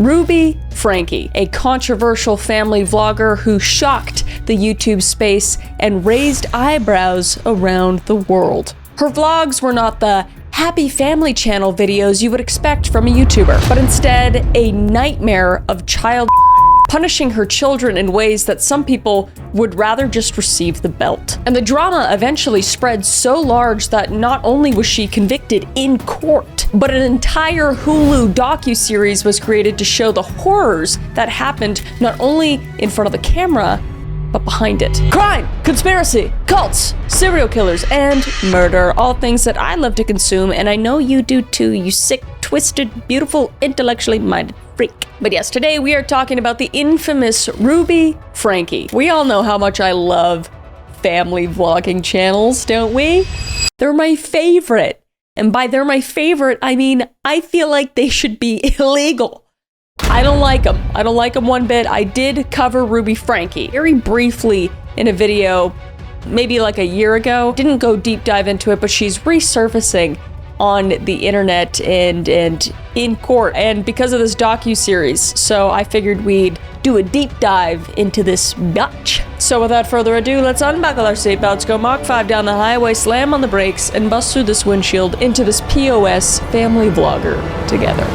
Ruby Franke, a controversial family vlogger who shocked the YouTube space and raised eyebrows around the world. Her vlogs were not the happy family channel videos you would expect from a YouTuber, but instead a nightmare of child punishing her children in ways that some people would rather just receive the belt. And the drama eventually spread so large that not only was she convicted in court, but an entire Hulu docuseries was created to show the horrors that happened not only in front of the camera, but behind it. Crime, conspiracy, cults, serial killers, and murder. All things that I love to consume, and I know you do too, you sick, twisted, beautiful, intellectually minded freak. But yes, today we are talking about the infamous Ruby Franke. We all know how much I love family vlogging channels, don't we? They're my favorite. And by they're my favorite, I mean, I feel like they should be illegal. I don't like them. I don't like them one bit. I did cover Ruby Franke very briefly in a video, maybe like a year ago. Didn't go deep dive into it, but she's resurfacing on the internet and in court, and because of this docuseries. So I figured we'd do a deep dive into this bitch. So without further ado, let's unbuckle our seatbelts, go Mach 5 down the highway, slam on the brakes, and bust through this windshield into this POS family vlogger together.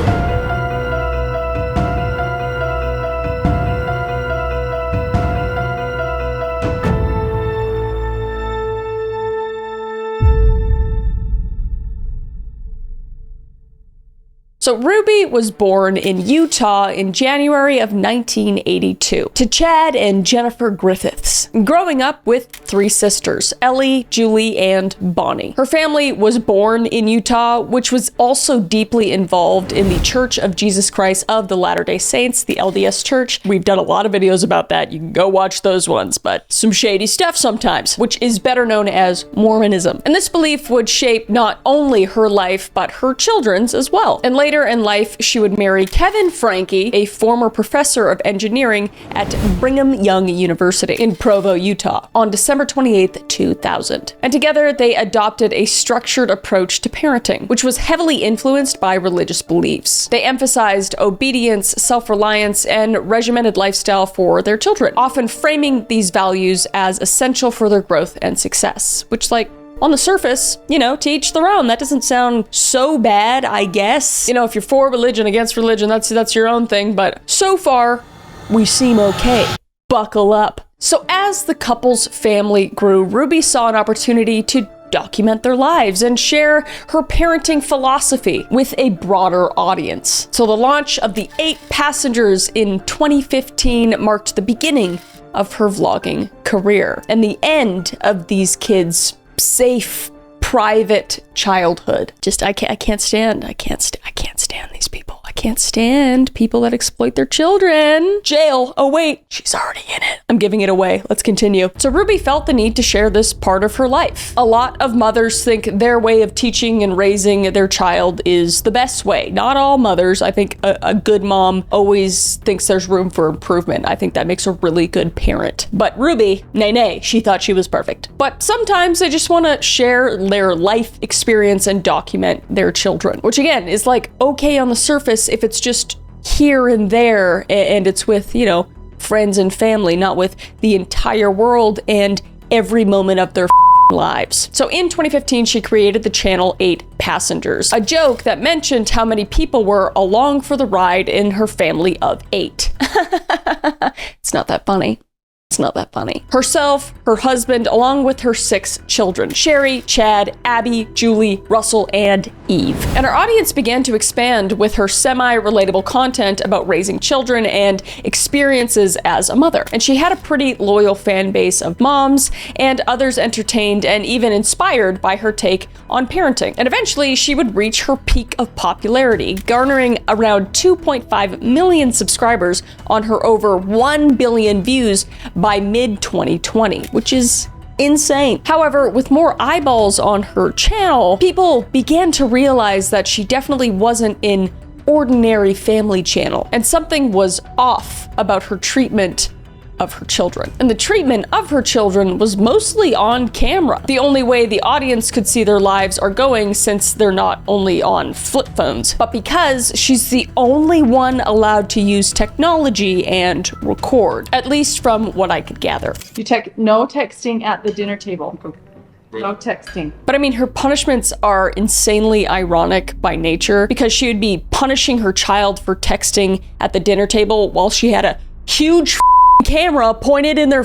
So Ruby was born in Utah in January of 1982 to Chad and Jennifer Griffiths, growing up with three sisters, Ellie, Julie, and Bonnie. Her family was born in Utah, which was also deeply involved in the Church of Jesus Christ of the Latter-day Saints, the LDS Church. We've done a lot of videos about that. You can go watch those ones, but some shady stuff sometimes, which is better known as Mormonism. And this belief would shape not only her life, but her children's as well. And later in life, she would marry Kevin Franke, a former professor of engineering at Brigham Young University in Provo, Utah, on December 28th, 2000. And together, they adopted a structured approach to parenting, which was heavily influenced by religious beliefs. They emphasized obedience, self-reliance, and regimented lifestyle for their children, often framing these values as essential for their growth and success, which, like, on the surface, you know, to each their own. That doesn't sound so bad, I guess. You know, if you're for religion, against religion, that's your own thing, but so far, we seem okay. Buckle up. So as the couple's family grew, Ruby saw an opportunity to document their lives and share her parenting philosophy with a broader audience. So the launch of the 8 Passengers in 2015 marked the beginning of her vlogging career and the end of these kids' safe, private childhood. Just I can't stand these people. I can't stand people that exploit their children. Jail. Oh wait, she's already in it. I'm giving it away. Let's continue. So Ruby felt the need to share this part of her life. A lot of mothers think their way of teaching and raising their child is the best way. Not all mothers. I think a good mom always thinks there's room for improvement. I think that makes a really good parent. But Ruby, nay, she thought she was perfect. But sometimes they just want to share their life experience and document their children, which again is like okay on the surface if it's just here and there and it's with, you know, friends and family, not with the entire world and every moment of their lives. So in 2015, she created the channel 8 Passengers, a joke that mentioned how many people were along for the ride in her family of 8. It's not that funny. It's not that funny. Herself, her husband, along with her 6 children, Sherry, Chad, Abby, Julie, Russell, and Eve. And her audience began to expand with her semi-relatable content about raising children and experiences as a mother. And she had a pretty loyal fan base of moms and others entertained and even inspired by her take on parenting. And eventually she would reach her peak of popularity, garnering around 2.5 million subscribers on her over 1 billion views by mid-2020, which is insane. However, with more eyeballs on her channel, people began to realize that she definitely wasn't an ordinary family channel, and something was off about her treatment of her children. And the treatment of her children was mostly on camera. The only way the audience could see their lives are going, since they're not only on flip phones, but because she's the only one allowed to use technology and record, at least from what I could gather. No texting at the dinner table. No texting. But I mean, her punishments are insanely ironic by nature, because she would be punishing her child for texting at the dinner table while she had a huge camera pointed in their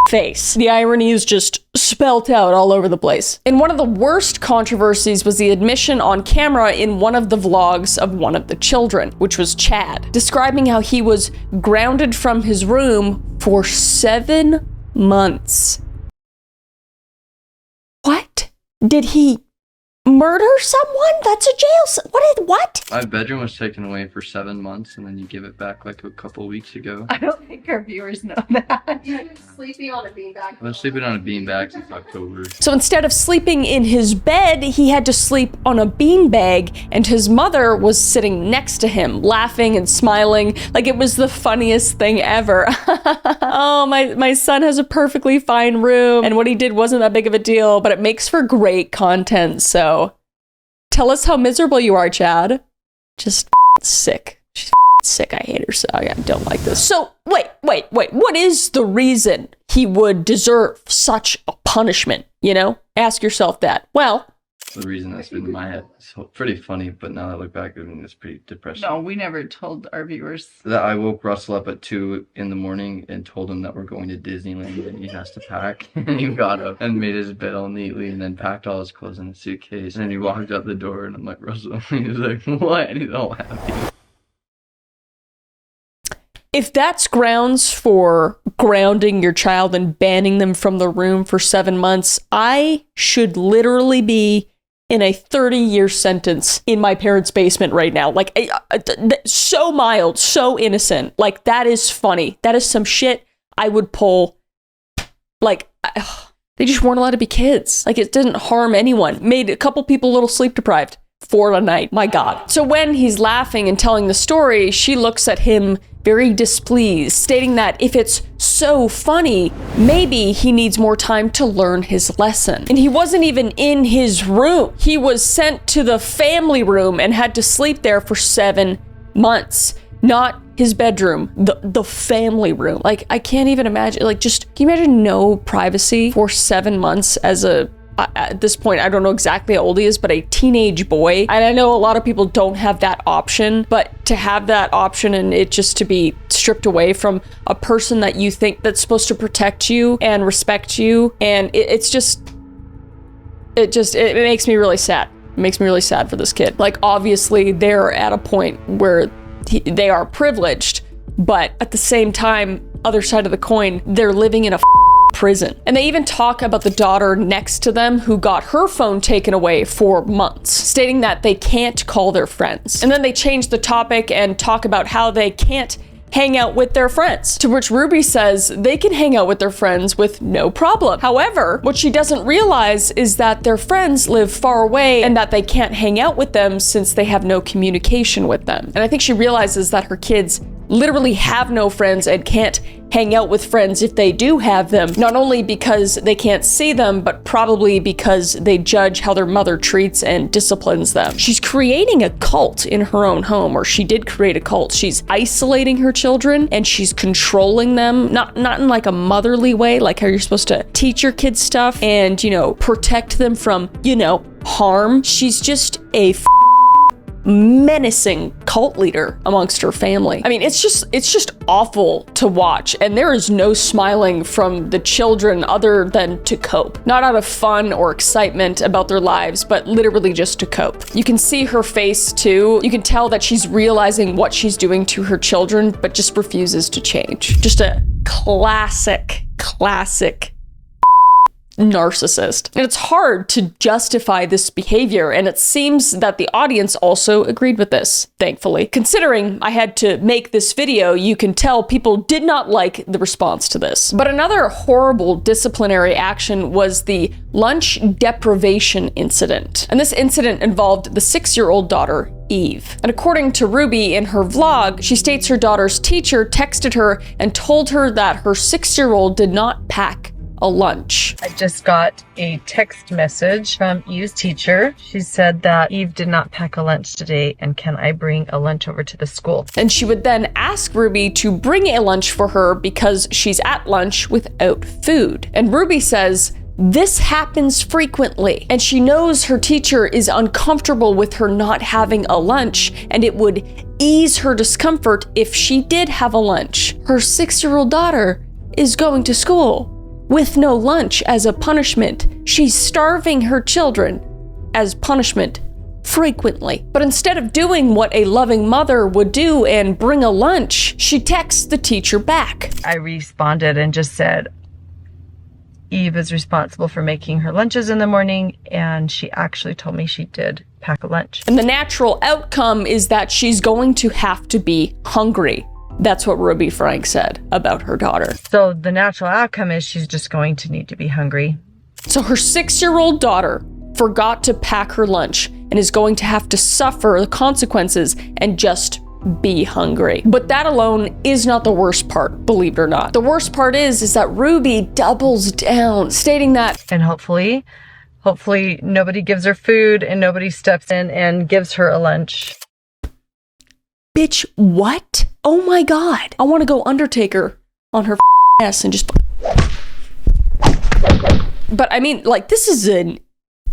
face. The irony is just spelt out all over the place. And one of the worst controversies was the admission on camera in one of the vlogs of one of the children, which was Chad, describing how he was grounded from his room for 7 months. What? Did he murder someone? That's a jail. What? My bedroom was taken away for 7 months, and then you give it back like a couple weeks ago. I don't think our viewers know that. You've been sleeping on a beanbag. I've been sleeping on a beanbag since October. So instead of sleeping in his bed, he had to sleep on a beanbag, and his mother was sitting next to him, laughing and smiling like it was the funniest thing ever. Oh, my son has a perfectly fine room, and what he did wasn't that big of a deal, but it makes for great content, so tell us how miserable you are, Chad. Just sick. She's sick. I hate her, so I don't like this. So, wait. What is the reason he would deserve such a punishment, you know? Ask yourself that. Well, The reason that's been in my head. It's pretty funny, but now that I look back, I mean, it's pretty depressing. No, we never told our viewers. That I woke Russell up at 2 in the morning and told him that we're going to Disneyland and he has to pack. And he got up and made his bed all neatly and then packed all his clothes in a suitcase. And then he walked out the door and I'm like, Russell, he was like, what? And he's all happy. If that's grounds for grounding your child and banning them from the room for 7 months, I should literally be in a 30-year sentence in my parents' basement right now. Like, so mild, so innocent. Like, that is funny. That is some shit I would pull. Like, they just weren't allowed to be kids. Like, it didn't harm anyone. Made a couple people a little sleep deprived for a night. My God. So when he's laughing and telling the story, she looks at him very displeased, stating that if it's so funny, maybe he needs more time to learn his lesson. And he wasn't even in his room. He was sent to the family room and had to sleep there for 7 months. Not his bedroom, the family room. Like, I can't even imagine, like, just, can you imagine no privacy for 7 months as at this point, I don't know exactly how old he is, but a teenage boy. And I know a lot of people don't have that option, but to have that option and it just to be stripped away from a person that you think that's supposed to protect you and respect you, and it makes me really sad. It makes me really sad for this kid. Like, obviously they're at a point where they are privileged, but at the same time, other side of the coin, they're living in a prison. And they even talk about the daughter next to them who got her phone taken away for months, stating that they can't call their friends. And then they change the topic and talk about how they can't hang out with their friends, to which Ruby says they can hang out with their friends with no problem. However, what she doesn't realize is that their friends live far away and that they can't hang out with them since they have no communication with them. And I think she realizes that her kids literally have no friends and can't hang out with friends if they do have them, not only because they can't see them, but probably because they judge how their mother treats and disciplines them. She's creating a cult in her own home, or she did create a cult. She's isolating her children and she's controlling them, not in like a motherly way, like how you're supposed to teach your kids stuff and, you know, protect them from, you know, harm. She's just a menacing cult leader amongst her family. I mean, it's just awful to watch, and there is no smiling from the children other than to cope. Not out of fun or excitement about their lives, but literally just to cope. You can see her face too. You can tell that she's realizing what she's doing to her children, but just refuses to change. Just a classic narcissist. And it's hard to justify this behavior, and it seems that the audience also agreed with this, thankfully. Considering I had to make this video, you can tell people did not like the response to this. But another horrible disciplinary action was the lunch deprivation incident. And this incident involved the 6-year-old daughter, Eve. And according to Ruby in her vlog, she states her daughter's teacher texted her and told her that her 6-year-old did not pack a lunch. I just got a text message from Eve's teacher. She said that Eve did not pack a lunch today, and can I bring a lunch over to the school? And she would then ask Ruby to bring a lunch for her because she's at lunch without food. And Ruby says this happens frequently, and she knows her teacher is uncomfortable with her not having a lunch, and it would ease her discomfort if she did have a lunch. Her 6-year-old daughter is going to school with no lunch as a punishment. She's starving her children as punishment frequently. But instead of doing what a loving mother would do and bring a lunch, she texts the teacher back. I responded and just said, Eve is responsible for making her lunches in the morning, and she actually told me she did pack a lunch. And the natural outcome is that she's going to have to be hungry. That's what Ruby Franke said about her daughter. So the natural outcome is she's just going to need to be hungry. So her 6-year-old daughter forgot to pack her lunch and is going to have to suffer the consequences and just be hungry. But that alone is not the worst part, believe it or not. The worst part is that Ruby doubles down, stating that, and hopefully nobody gives her food and nobody steps in and gives her a lunch. bitch, what? Oh my God. I want to go Undertaker on her ass and just... But I mean, like, this is an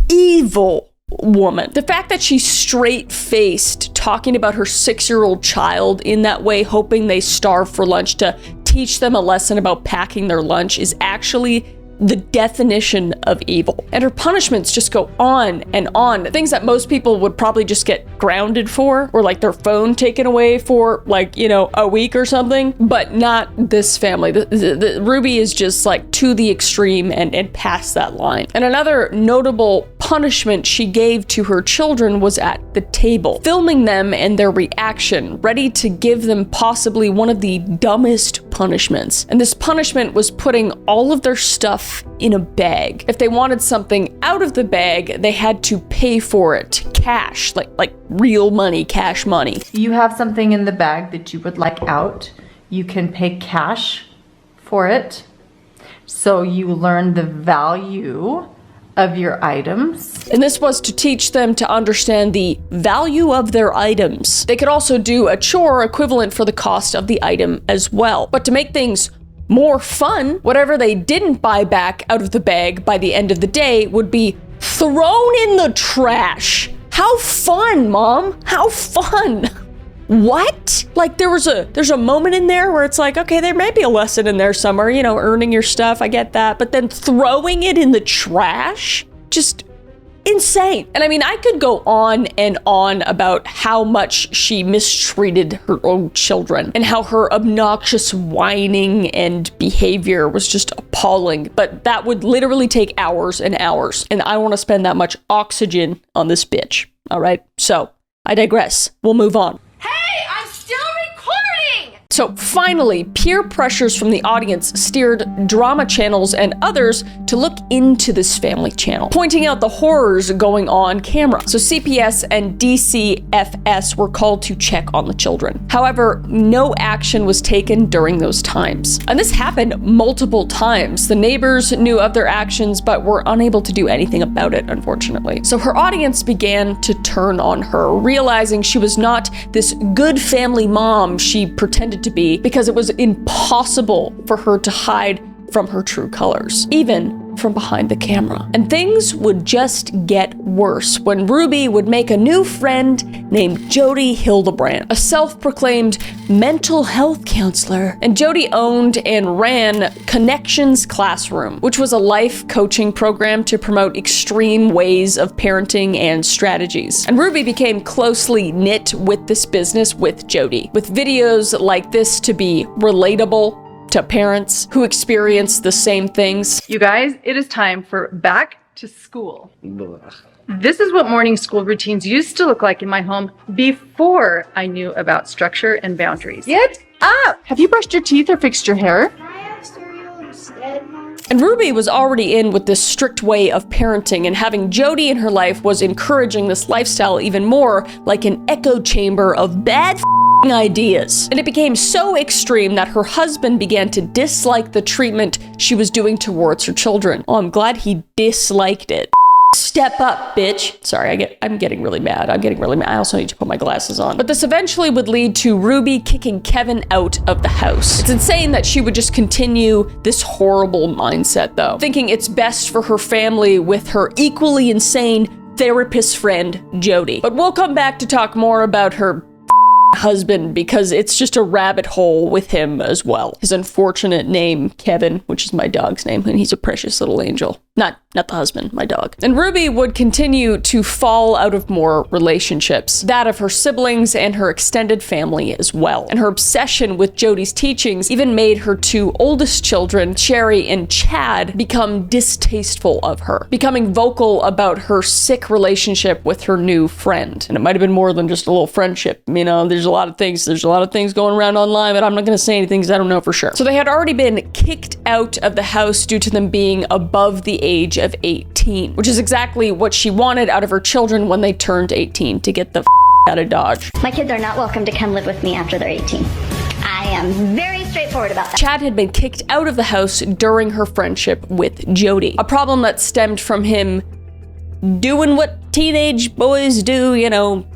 evil woman. The fact that she's straight-faced talking about her 6-year-old child in that way, hoping they starve for lunch to teach them a lesson about packing their lunch, is actually the definition of evil. And her punishments just go on and on. Things that most people would probably just get grounded for, or like their phone taken away for, like, you know, a week or something, but not this family. The Ruby is just like to the extreme and past that line. And another notable punishment she gave to her children was at the table, filming them and their reaction, ready to give them possibly one of the dumbest punishments. And this punishment was putting all of their stuff in a bag. If they wanted something out of the bag, they had to pay for it, cash, like real money, cash money. You have something in the bag that you would like out, you can pay cash for it. So you learn the value of your items. And this was to teach them to understand the value of their items. They could also do a chore equivalent for the cost of the item as well. But to make things more fun, whatever they didn't buy back out of the bag by the end of the day would be thrown in the trash. How fun, Mom? How fun? What? Like there's a moment in there where it's like, okay, there may be a lesson in there somewhere, you know, earning your stuff, I get that, but then throwing it in the trash? Just insane. And I mean, I could go on and on about how much she mistreated her own children and how her obnoxious whining and behavior was just appalling, but that would literally take hours and hours, and I want to spend that much oxygen on this bitch. All right, so I digress. We'll move on. So finally, peer pressures from the audience steered drama channels and others to look into this family channel, pointing out the horrors going on camera. So CPS and DCFS were called to check on the children. However, no action was taken during those times. And this happened multiple times. The neighbors knew of their actions, but were unable to do anything about it, unfortunately. So her audience began to turn on her, realizing she was not this good family mom she pretended to be, because it was impossible for her to hide from her true colors, even from behind the camera. And things would just get worse when Ruby would make a new friend named Jodi Hildebrandt, a self-proclaimed mental health counselor. And Jodi owned and ran Connections Classroom, which was a life coaching program to promote extreme ways of parenting and strategies. And Ruby became closely knit with this business with Jodi, with videos like this to be relatable to parents who experience the same things. You guys, it is time for back to school. Ugh. This is what morning school routines used to look like in my home before I knew about structure and boundaries. Get up! Have you brushed your teeth or fixed your hair? Can I have cereal instead, Mom? And Ruby was already in with this strict way of parenting, and having Jodi in her life was encouraging this lifestyle even more, like an echo chamber of bad ideas. And it became so extreme that her husband began to dislike the treatment she was doing towards her children. Oh, I'm glad he disliked it. Step up, bitch. Sorry, I'm getting really mad. I also need to put my glasses on. But this eventually would lead to Ruby kicking Kevin out of the house. It's insane that she would just continue this horrible mindset, though, thinking it's best for her family with her equally insane therapist friend, Jodi. But we'll come back to talk more about her husband, because it's just a rabbit hole with him as well. His unfortunate name, Kevin, which is my dog's name, and he's a precious little angel. Not the husband, my dog. And Ruby would continue to fall out of more relationships, that of her siblings and her extended family as well. And her obsession with Jodi's teachings even made her two oldest children, Sherry and Chad, become distasteful of her, becoming vocal about her sick relationship with her new friend. And it might have been more than just a little friendship. You know, there's a lot of things going around online, but I'm not going to say anything because I don't know for sure. So they had already been kicked out of the house due to them being above the age of 18, which is exactly what she wanted out of her children when they turned 18, to get the out of Dodge. My kids are not welcome to come live with me after they're 18. I am very straightforward about that. Chad had been kicked out of the house during her friendship with Jodi, a problem that stemmed from him doing what teenage boys do, you know,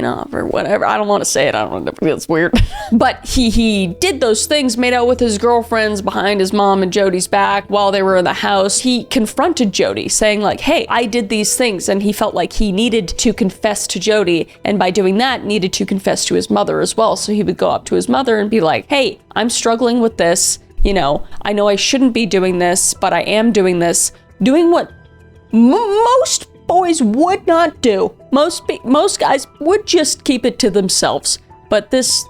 off or whatever. I don't want to say it. I don't know. It's weird. But he did those things, made out with his girlfriends behind his mom and Jodi's back while they were in the house. He confronted Jodi, saying like, hey, I did these things. And he felt like he needed to confess to Jodi, and by doing that, needed to confess to his mother as well. So he would go up to his mother and be like, hey, I'm struggling with this. You know I shouldn't be doing this, but I am doing this. Doing what most boys would not do. Most guys would just keep it to themselves. But this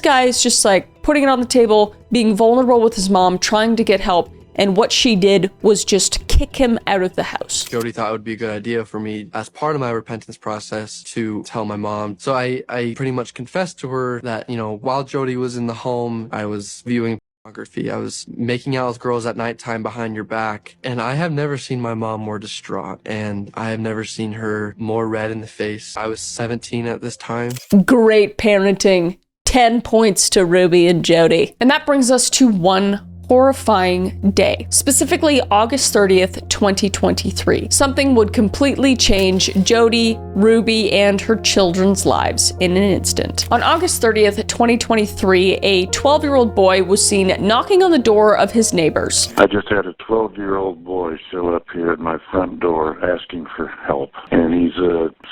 guy is just like putting it on the table, being vulnerable with his mom, trying to get help. And what she did was just kick him out of the house. Jodi thought it would be a good idea for me, as part of my repentance process, to tell my mom. So I pretty much confessed to her that, you know, while Jodi was in the home, I was viewing pornography. I was making out with girls at nighttime behind your back. And I have never seen my mom more distraught, and I have never seen her more red in the face. I was 17 at this time. Great parenting. 10 points to Ruby and Jodi. And that brings us to one horrifying day, specifically August 30th, 2023. Something would completely change Jodi, Ruby, and her children's lives in an instant. On August 30th, 2023, a 12-year-old boy was seen knocking on the door of his neighbors. I just had a 12-year-old boy show up here at my front door asking for help. And he's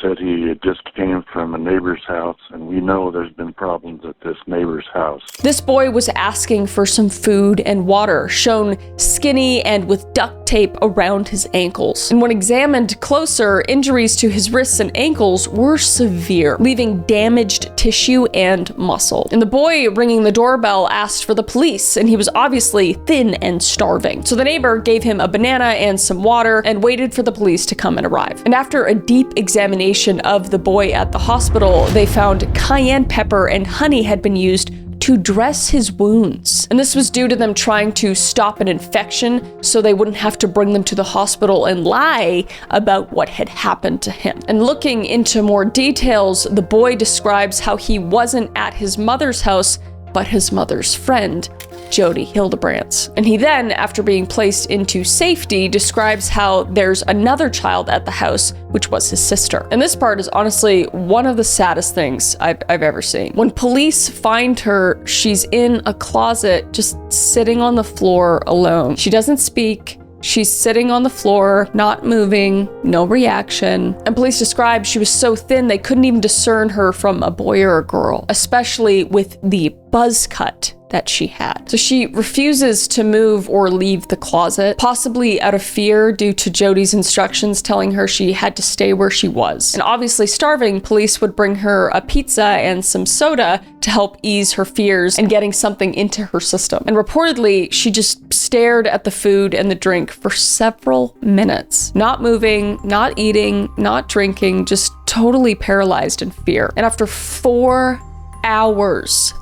said he had just came from a neighbor's house, and we know there's been problems at this neighbor's house. This boy was asking for some food and water, shown skinny and with duct tape around his ankles. And when examined closer, injuries to his wrists and ankles were severe, leaving damaged tissue and muscle. And the boy ringing the doorbell asked for the police, and he was obviously thin and starving. So the neighbor gave him a banana and some water and waited for the police to come and arrive. And after a deep examination of the boy at the hospital, they found cayenne pepper and honey had been used to dress his wounds. And this was due to them trying to stop an infection so they wouldn't have to bring them to the hospital and lie about what had happened to him. And looking into more details, the boy describes how he wasn't at his mother's house, but his mother's friend, Jodi Hildebrandt. And he then, after being placed into safety, describes how there's another child at the house, which was his sister. And this part is honestly one of the saddest things I've ever seen. When police find her, she's in a closet, just sitting on the floor alone. She doesn't speak. She's sitting on the floor, not moving, no reaction. And police described she was so thin they couldn't even discern her from a boy or a girl, especially with the buzz cut that she had. So she refuses to move or leave the closet, possibly out of fear due to Jodi's instructions telling her she had to stay where she was. And obviously starving, police would bring her a pizza and some soda to help ease her fears and getting something into her system. And reportedly, she just stared at the food and the drink for several minutes, not moving, not eating, not drinking, just totally paralyzed in fear. And after 4 hours,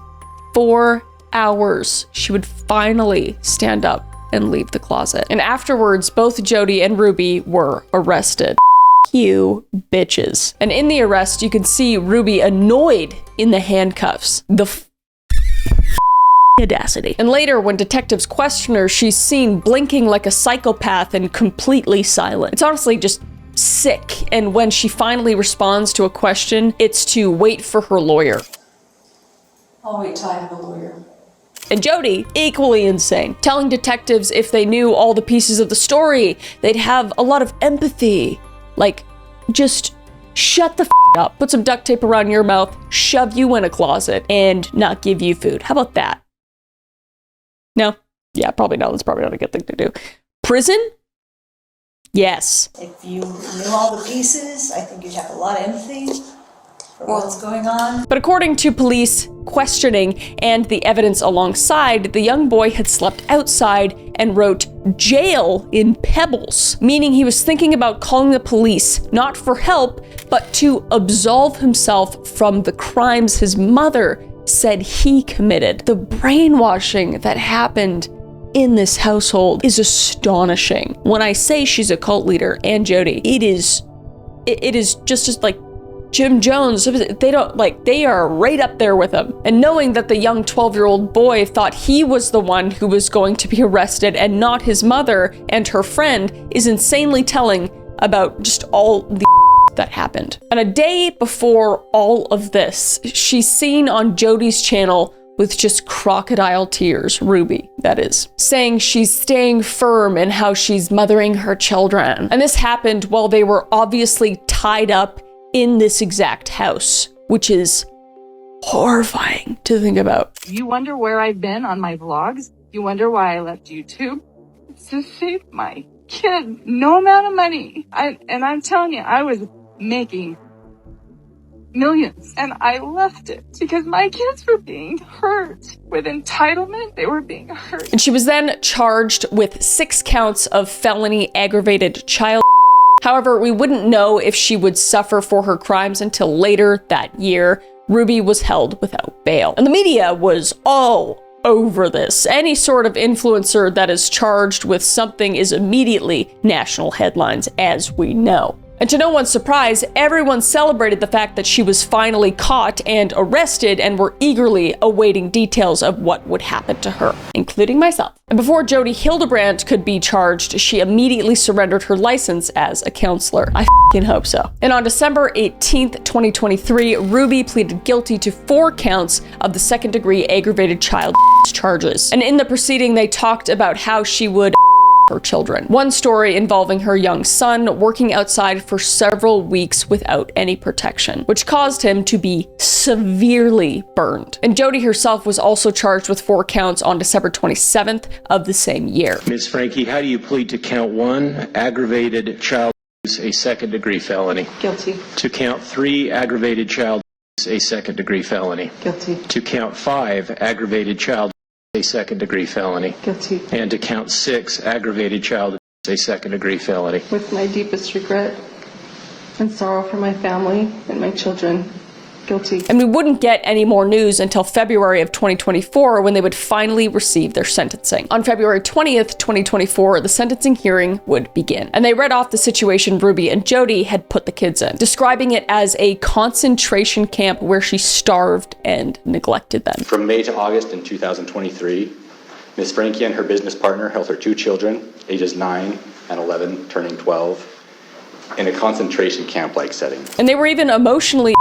4 hours, she would finally stand up and leave the closet. And afterwards, both Jodi and Ruby were arrested. You bitches. And in the arrest, you can see Ruby annoyed in the handcuffs. The audacity. And later, when detectives question her, she's seen blinking like a psychopath and completely silent. It's honestly just sick. And when she finally responds to a question, it's to wait for her lawyer. I'll wait till I have a lawyer. And Jodi, equally insane, telling detectives if they knew all the pieces of the story, they'd have a lot of empathy. Like, just shut the up, put some duct tape around your mouth, shove you in a closet, and not give you food. How about that? No? Yeah, probably no. That's probably not a good thing to do. Prison? Yes. If you knew all the pieces, I think you'd have a lot of empathy for what's going on. But according to police questioning and the evidence alongside, the young boy had slept outside and wrote jail in pebbles, meaning he was thinking about calling the police, not for help, but to absolve himself from the crimes his mother said he committed. The brainwashing that happened in this household is astonishing. When I say she's a cult leader and Jodi, it is just like Jim Jones. They are right up there with him. And knowing that the young 12-year-old boy thought he was the one who was going to be arrested and not his mother and her friend is insanely telling about just all the that happened. And a day before all of this, she's seen on Jodi's channel with just crocodile tears, Ruby, that is, saying she's staying firm and how she's mothering her children. And this happened while they were obviously tied up in this exact house, which is horrifying to think about. You wonder where I've been on my vlogs? You wonder why I left YouTube? It's to save my kid. No amount of money. I'm telling you, I was making millions and I left it because my kids were being hurt. With entitlement, they were being hurt. And she was then charged with 6 counts of felony aggravated child. However, we wouldn't know if she would suffer for her crimes until later that year. Ruby was held without bail. And the media was all over this. Any sort of influencer that is charged with something is immediately national headlines, as we know. And to no one's surprise, everyone celebrated the fact that she was finally caught and arrested and were eagerly awaiting details of what would happen to her, including myself. And before Jodi Hildebrandt could be charged, she immediately surrendered her license as a counselor. I f***ing hope so. And on December 18th, 2023, Ruby pleaded guilty to 4 counts of the second-degree aggravated child charges. And in the proceeding, they talked about how she would her children. One story involving her young son working outside for several weeks without any protection, which caused him to be severely burned. And Jodi herself was also charged with 4 counts on December 27th of the same year. Ms. Franke, how do you plead to count 1, aggravated child abuse, a second-degree felony? Guilty. To count 3, aggravated child abuse, a second-degree felony? Guilty. To count 5, aggravated child abuse, a second-degree felony? Guilty. And to count 6, aggravated child abuse, a second-degree felony? With my deepest regret and sorrow for my family and my children, guilty. And we wouldn't get any more news until February of 2024 when they would finally receive their sentencing. On February 20th, 2024, the sentencing hearing would begin. And they read off the situation Ruby and Jodi had put the kids in, describing it as a concentration camp where she starved and neglected them. From May to August in 2023, Ms. Franke and her business partner held her 2 children, ages 9 and 11, turning 12, in a concentration camp-like setting. And they were even emotionally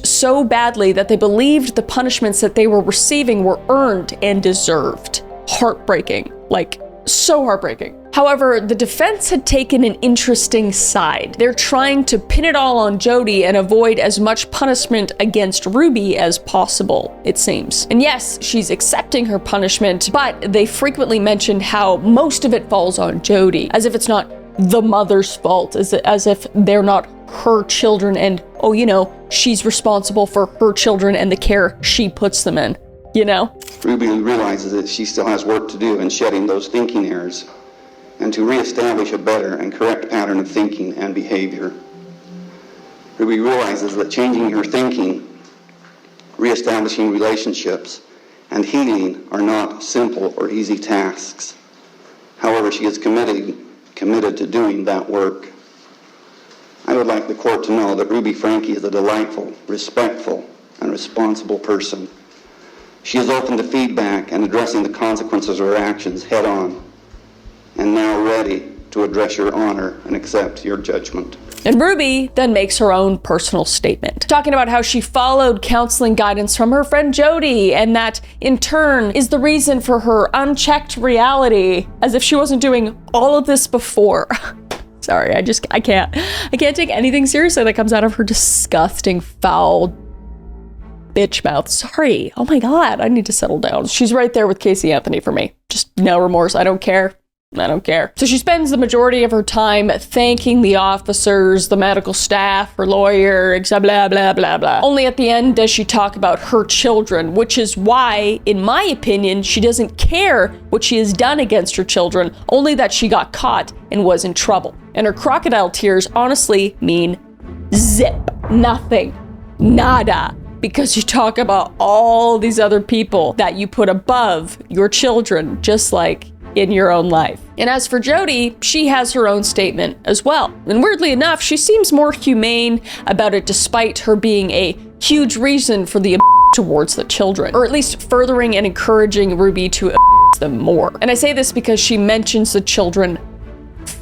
so badly that they believed the punishments that they were receiving were earned and deserved. Heartbreaking. Like, so heartbreaking. However, the defense had taken an interesting side. They're trying to pin it all on Jodi and avoid as much punishment against Ruby as possible, it seems. And yes, she's accepting her punishment, but they frequently mentioned how most of it falls on Jodi, as if it's not the mother's fault, as if they're not her children and, oh, you know, she's responsible for her children and the care she puts them in, you know? Ruby realizes that she still has work to do in shedding those thinking errors and to reestablish a better and correct pattern of thinking and behavior. Ruby realizes that changing her thinking, reestablishing relationships, and healing are not simple or easy tasks. However, she is committed to doing that work. I would like the court to know that Ruby Franke is a delightful, respectful, and responsible person. She is open to feedback and addressing the consequences of her actions head on, and now ready to address your honor and accept your judgment. And Ruby then makes her own personal statement, talking about how she followed counseling guidance from her friend Jodi, and that in turn is the reason for her unchecked reality, as if she wasn't doing all of this before. Sorry, I can't take anything seriously that comes out of her disgusting, foul bitch mouth. Sorry. Oh my God, I need to settle down. She's right there with Casey Anthony for me. Just no remorse. I don't care. So she spends the majority of her time thanking the officers, the medical staff, her lawyer, blah, blah, blah, blah. Only at the end does she talk about her children, which is why, in my opinion, she doesn't care what she has done against her children, only that she got caught and was in trouble. And her crocodile tears honestly mean zip, nothing, nada. Because you talk about all these other people that you put above your children, just like in your own life. And as for Jodi, she has her own statement as well. And weirdly enough, she seems more humane about it despite her being a huge reason for the towards the children, or at least furthering and encouraging Ruby to them more. And I say this because she mentions the children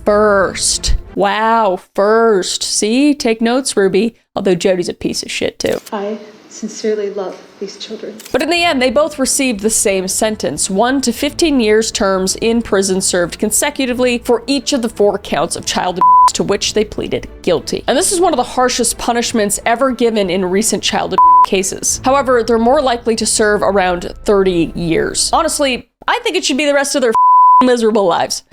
first. Wow, first. See, take notes, Ruby. Although Jodi's a piece of shit too. I sincerely love these children. But in the end, they both received the same sentence, 1 to 15 years terms in prison served consecutively for each of the 4 counts of child abuse to which they pleaded guilty. And this is one of the harshest punishments ever given in recent child abuse cases. However, they're more likely to serve around 30 years. Honestly, I think it should be the rest of their miserable lives.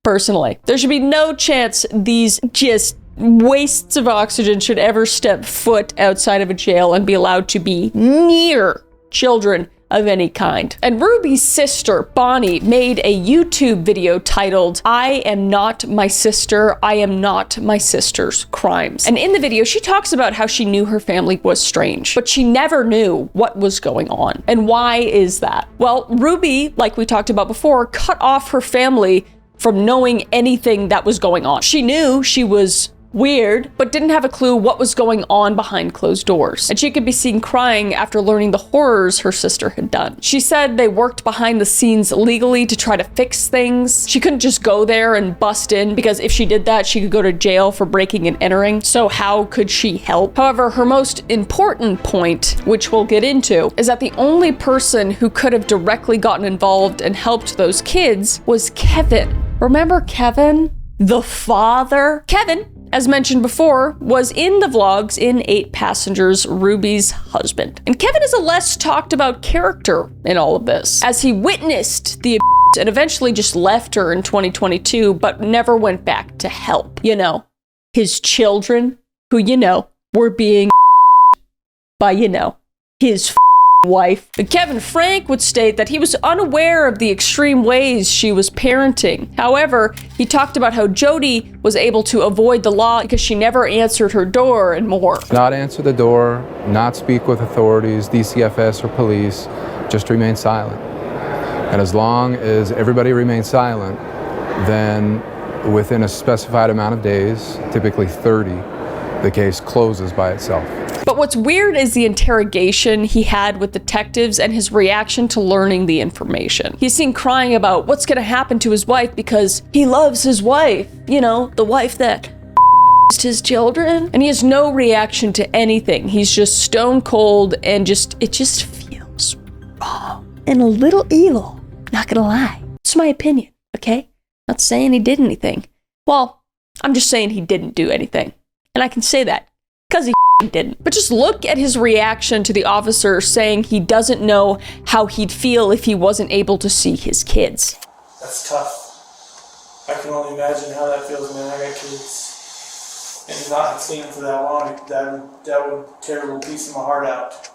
Personally, there should be no chance these just wastes of oxygen should ever step foot outside of a jail and be allowed to be near children of any kind. And Ruby's sister, Bonnie, made a YouTube video titled, "I am not my sister, I am not my sister's crimes." And in the video, she talks about how she knew her family was strange, but she never knew what was going on. And why is that? Well, Ruby, like we talked about before, cut off her family from knowing anything that was going on. She knew she was weird, but didn't have a clue what was going on behind closed doors. And she could be seen crying after learning the horrors her sister had done. She said they worked behind the scenes legally to try to fix things. She couldn't just go there and bust in, because if she did that, she could go to jail for breaking and entering. So how could she help? However, her most important point, which we'll get into, is that the only person who could have directly gotten involved and helped those kids was Kevin. Remember Kevin? The father? Kevin, as mentioned before, was in the vlogs in 8 Passengers, Ruby's husband. And Kevin is a less talked about character in all of this, as he witnessed the abuse and eventually just left her in 2022, but never went back to help. You know, his children, who, you know, were being by, you know, his wife. But Kevin Franke would state that he was unaware of the extreme ways she was parenting. However, he talked about how Jodi was able to avoid the law because she never answered her door and more. Not answer the door, not speak with authorities, DCFS or police, just remain silent. And as long as everybody remains silent, then within a specified amount of days, typically 30, the case closes by itself. But what's weird is the interrogation he had with detectives and his reaction to learning the information. He's seen crying about what's gonna happen to his wife because he loves his wife. You know, the wife that his children. And he has no reaction to anything. He's just stone cold and it just feels wrong and a little evil. Not gonna lie. It's my opinion, okay? Not saying he did anything. Well, I'm just saying he didn't do anything. And I can say that because he didn't. But just look at his reaction to the officer saying he doesn't know how he'd feel if he wasn't able to see his kids. That's tough. I can only imagine how that feels, man. I got kids. And not seeing them for that long, that would tear a little piece of my heart out.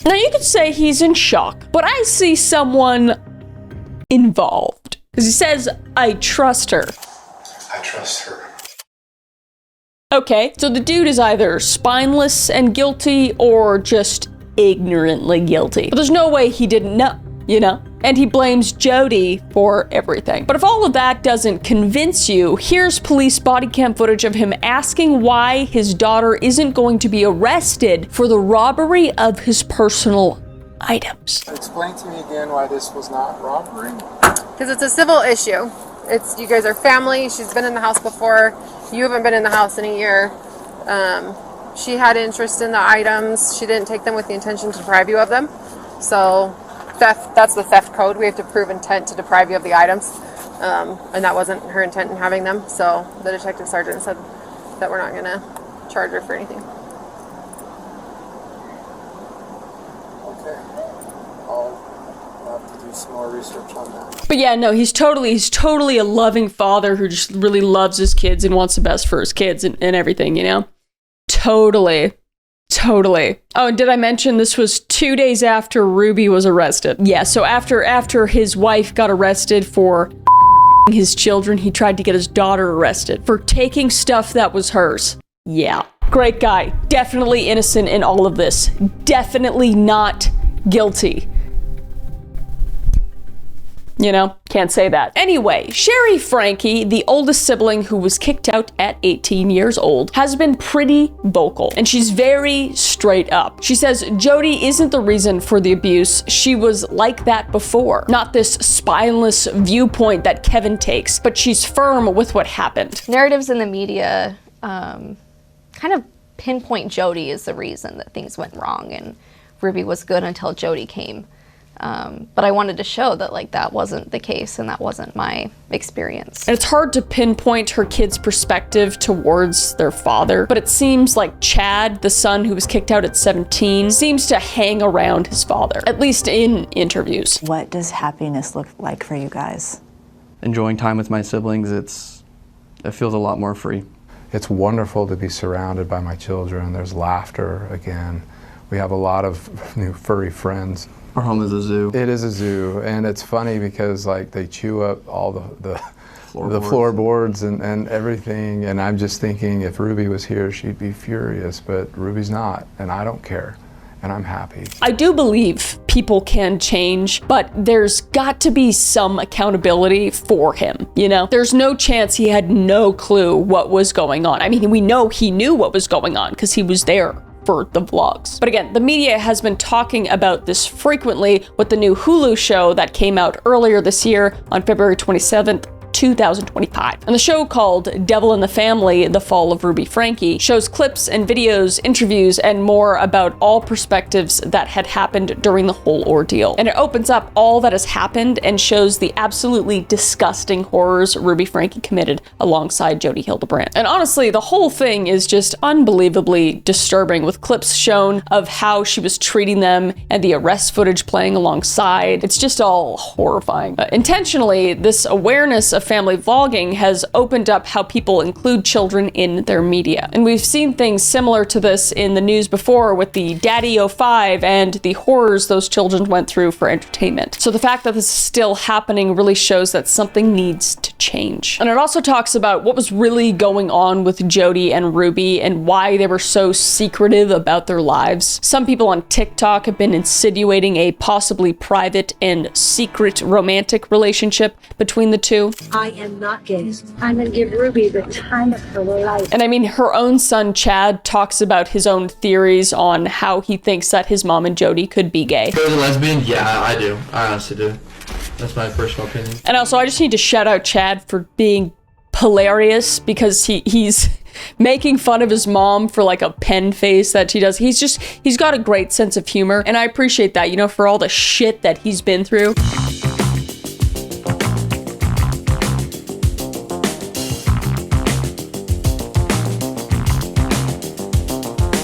Now you could say he's in shock, but I see someone involved. Because he says, I trust her. I trust her. Okay, so the dude is either spineless and guilty or just ignorantly guilty. But there's no way he didn't know, you know? And he blames Jodi for everything. But if all of that doesn't convince you, here's police body cam footage of him asking why his daughter isn't going to be arrested for the robbery of his personal items. Explain to me again why this was not robbery. Because it's a civil issue. It's, you guys are family. She's been in the house before. You haven't been in the house in a year. She had interest in the items. She didn't take them with the intention to deprive you of them. So theft, that's the theft code. We have to prove intent to deprive you of the items. And that wasn't her intent in having them. So the detective sergeant said that we're not going to charge her for anything. Okay. I'll have to do some more research on that. But yeah, no, he's totally a loving father who just really loves his kids and wants the best for his kids and everything, you know? Totally. Oh, and did I mention this was 2 days after Ruby was arrested? Yeah, so after his wife got arrested for his children, he tried to get his daughter arrested for taking stuff that was hers. Yeah. Great guy. Definitely innocent in all of this. Definitely not guilty. You know, can't say that. Anyway, Sherry Franke, the oldest sibling who was kicked out at 18 years old, has been pretty vocal, and she's very straight up. She says Jodi isn't the reason for the abuse. She was like that before. Not this spineless viewpoint that Kevin takes, but she's firm with what happened. Narratives in the media kind of pinpoint Jodi as the reason that things went wrong and Ruby was good until Jodi came. But I wanted to show that like that wasn't the case and that wasn't my experience. And it's hard to pinpoint her kid's perspective towards their father, but it seems like Chad, the son who was kicked out at 17, seems to hang around his father, at least in interviews. What does happiness look like for you guys? Enjoying time with my siblings, it feels a lot more free. It's wonderful to be surrounded by my children. There's laughter again. We have a lot of new furry friends. Our home is a zoo. It is a zoo, and it's funny because like they chew up all the floorboards and everything, and I'm just thinking if Ruby was here, she'd be furious, but Ruby's not, and I don't care, and I'm happy. I do believe people can change, but there's got to be some accountability for him, you know? There's no chance he had no clue what was going on. I mean, we know he knew what was going on because he was there for the vlogs. But again, the media has been talking about this frequently with the new Hulu show that came out earlier this year on February 27th, 2025. And the show called Devil in the Family, The Fall of Ruby Franke shows clips and videos, interviews, and more about all perspectives that had happened during the whole ordeal. And it opens up all that has happened and shows the absolutely disgusting horrors Ruby Franke committed alongside Jodi Hildebrandt. And honestly, the whole thing is just unbelievably disturbing, with clips shown of how she was treating them and the arrest footage playing alongside. It's just all horrifying. Intentionally, this awareness of family vlogging has opened up how people include children in their media. And we've seen things similar to this in the news before with the Daddy 05 and the horrors those children went through for entertainment. So the fact that this is still happening really shows that something needs to change. And it also talks about what was really going on with Jodi and Ruby and why they were so secretive about their lives. Some people on TikTok have been insinuating a possibly private and secret romantic relationship between the two. I am not gay. I'm gonna give Ruby the time of her life. And I mean, her own son, Chad, talks about his own theories on how he thinks that his mom and Jodi could be gay. Are they lesbian? Yeah, I do. I honestly do. That's my personal opinion. And also, I just need to shout out Chad for being hilarious because he's making fun of his mom for like a pen face that she does. He's got a great sense of humor, and I appreciate that, you know, for all the shit that he's been through.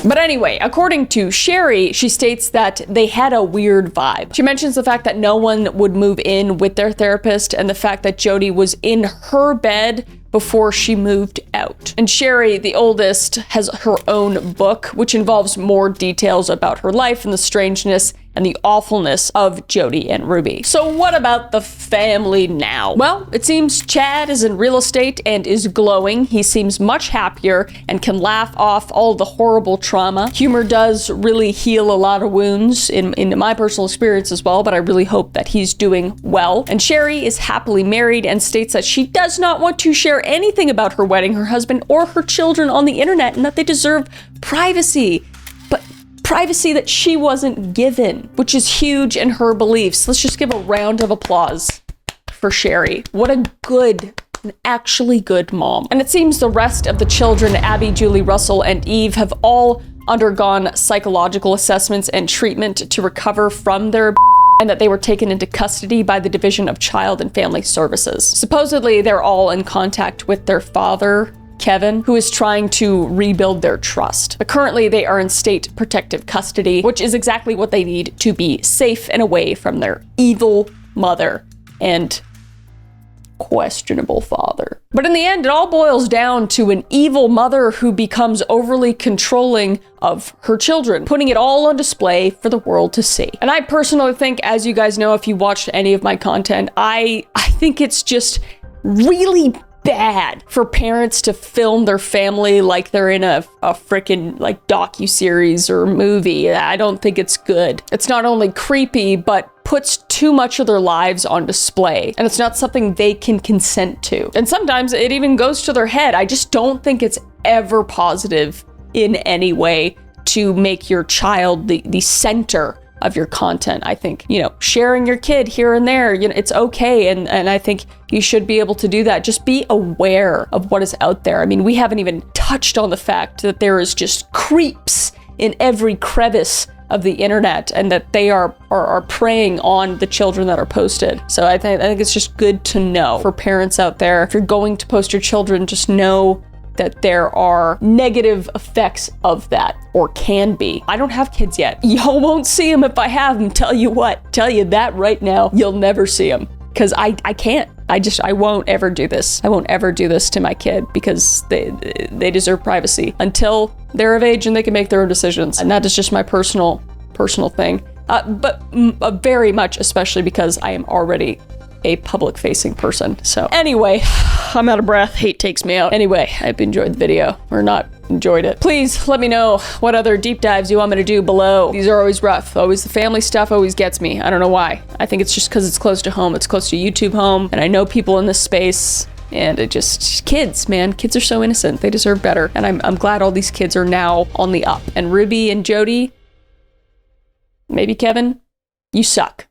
But anyway, according to Sherry, she states that they had a weird vibe. She mentions the fact that no one would move in with their therapist and the fact that Jodi was in her bed before she moved out. And Sherry, the oldest, has her own book, which involves more details about her life and the strangeness and the awfulness of Jodi and Ruby. So what about the family now? Well, it seems Chad is in real estate and is glowing. He seems much happier and can laugh off all the horrible trauma. Humor does really heal a lot of wounds in my personal experience as well, but I really hope that he's doing well. And Sherry is happily married and states that she does not want to share anything about her wedding, her husband, or her children on the internet, and that they deserve privacy. But privacy that she wasn't given, which is huge in her beliefs. Let's just give a round of applause for Sherry. What a good, an actually good mom. And it seems the rest of the children, Abby, Julie, Russell, and Eve, have all undergone psychological assessments and treatment to recover from their and that they were taken into custody by the Division of Child and Family Services. Supposedly, they're all in contact with their father, Kevin, who is trying to rebuild their trust. But currently, they are in state protective custody, which is exactly what they need to be safe and away from their evil mother and questionable father. But in the end, it all boils down to an evil mother who becomes overly controlling of her children, putting it all on display for the world to see. And I personally think, as you guys know, if you watched any of my content, I think it's just really bad for parents to film their family like they're in a freaking like docu-series or movie. I don't think it's good. It's not only creepy, but puts too much of their lives on display, and it's not something they can consent to. And sometimes it even goes to their head. I just don't think it's ever positive in any way to make your child the center of your content. I think, you know, sharing your kid here and there, you know, it's okay. And I think you should be able to do that. Just be aware of what is out there. I mean, we haven't even touched on the fact that there is just creeps in every crevice of the internet, and that they are preying on the children that are posted. So I think it's just good to know for parents out there. If you're going to post your children, just know that there are negative effects of that, or can be. I don't have kids yet. Y'all won't see them if I have them. Tell you that right now, you'll never see them. Because I can't. I won't ever do this. I won't ever do this to my kid, because they deserve privacy until they're of age and they can make their own decisions. And that is just my personal thing. But very much, especially because I am already a public-facing person. So anyway, I'm out of breath. Hate takes me out. Anyway, I hope you enjoyed the video, or not enjoyed it. Please let me know what other deep dives you want me to do below. These are always rough. Always the family stuff always gets me. I don't know why. I think it's just because it's close to home. It's close to YouTube home, and I know people in this space, and it just, kids, man. Kids are so innocent. They deserve better. And I'm glad all these kids are now on the up. And Ruby and Jodi, maybe Kevin, you suck.